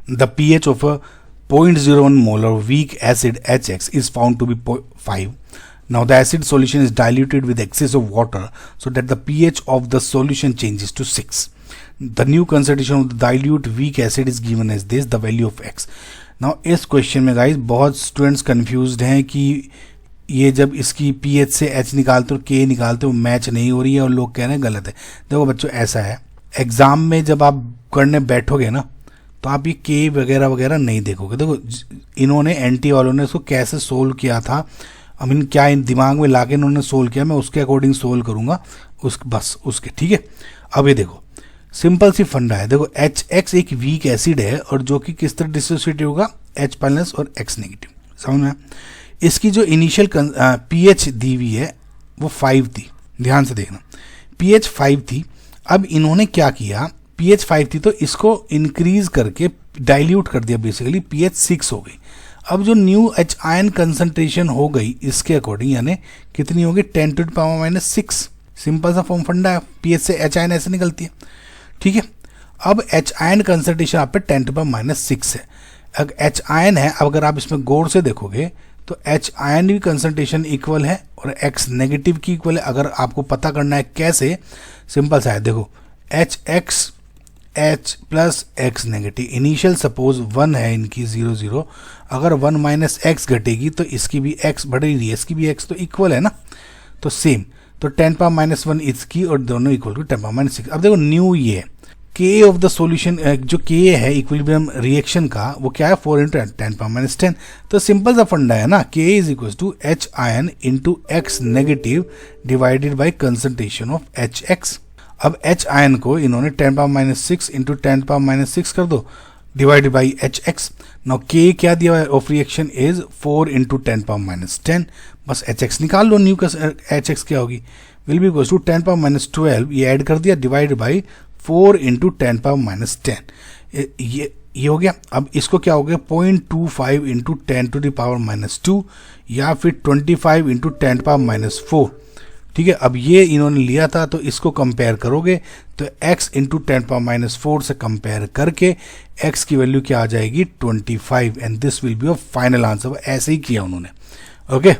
The pH of a 0.01 molar weak acid HX is found to be 5. Now the acid solution is diluted with excess of water so that the pH of the solution changes to 6. The new concentration of the dilute weak acid is given as this, the value of X. Now इस question में guys बहुत students confused हैं कि ये जब इसकी pH से H निकालते हो K निकालते हो मैच नहीं हो रही है और लोग कह रहे हैं गलत है। देखो बच्चों ऐसा है, एग्जाम में जब आप करने बैठोगे ना तो आप ये K वगैरह वगैरह नहीं देखोगे। देखो इन्होंने एनटी वालों ने इसको कैसे सोल्व किया था, आई मीन क्या इन दिमाग में लाके इन्होंने सोल्व किया, मैं उसके अकॉर्डिंग सोल्व करूंगा बस उसके, ठीक है। अब ये देखो सिंपल सी फंडा है, देखो HX एक वीक एसिड है और जो कि किस तरह डिसोसिएट होगा, H प्लस और X नेगेटिव, समझ में। इसकी जो इनिशियल pH दी हुई है वो 5 थी, ध्यान से देखना pH 5 थी। अब इन्होंने क्या किया, pH 5 थी तो इसको इंक्रीज करके डाइल्यूट कर दिया, बेसिकली pH 6 हो गई। अब जो न्यू H आयन कंसंट्रेशन हो गई इसके अकॉर्डिंग यानी कितनी होगी 10 to the power -6। सिंपल सा फॉर्म फंडा है, pH से H आयन ऐसे निकलती है, ठीक है। अब H आयन कंसंट्रेशन आप पे 10 to the power -6 है। अगर H आयन है, अब अगर आप इसमें गौर से देखोगे तो H आयन की कंसंट्रेशन इक्वल है और X नेगेटिव की इक्वल है। अगर आपको पता करना है कैसे, सिंपल सा है, देखो HX H plus X negative, initial suppose 1 है इनकी 0 0, अगर 1 - X घटेगी तो इसकी भी X बढ़ रही है, इसकी भी X तो इक्वल है ना, तो सेम, तो 10 to the power -1 इसकी और दोनों equal to 10 to the power -6। अब देखो न्यू ये K ऑफ द सॉल्यूशन, जो K है इक्विलिब्रियम रिएक्शन का, वो क्या है 4 × 10 to the power -10। तो सिंपल सा फंडा है ना, K is equal to H ion into X negative divided by concentration of HX। अब H आयन को इन्होंने 10 to the power -6 into 10 to the power -6 कर दो divided by HX। Now K क्या दिया है of reaction is 4 × 10 to the power -10, बस HX निकाल लो, न्यू HX क्या होगी, will be equal to 10 to the power -12, ये ऐड कर दिया divided by 4 × 10 to the power -10, ये हो गया। अब इसको क्या हो गया 0.25 × 10 to the power -2 या फिर 25 × 10 to the power -4, ठीक है। अब ये इन्होंने लिया था तो इसको कंपेयर करोगे तो x × 10 to the power -4 से कंपेयर करके x की वैल्यू क्या आ जाएगी 25, and this will be your final answer. ऐसे ही किया उन्होंने, ओके।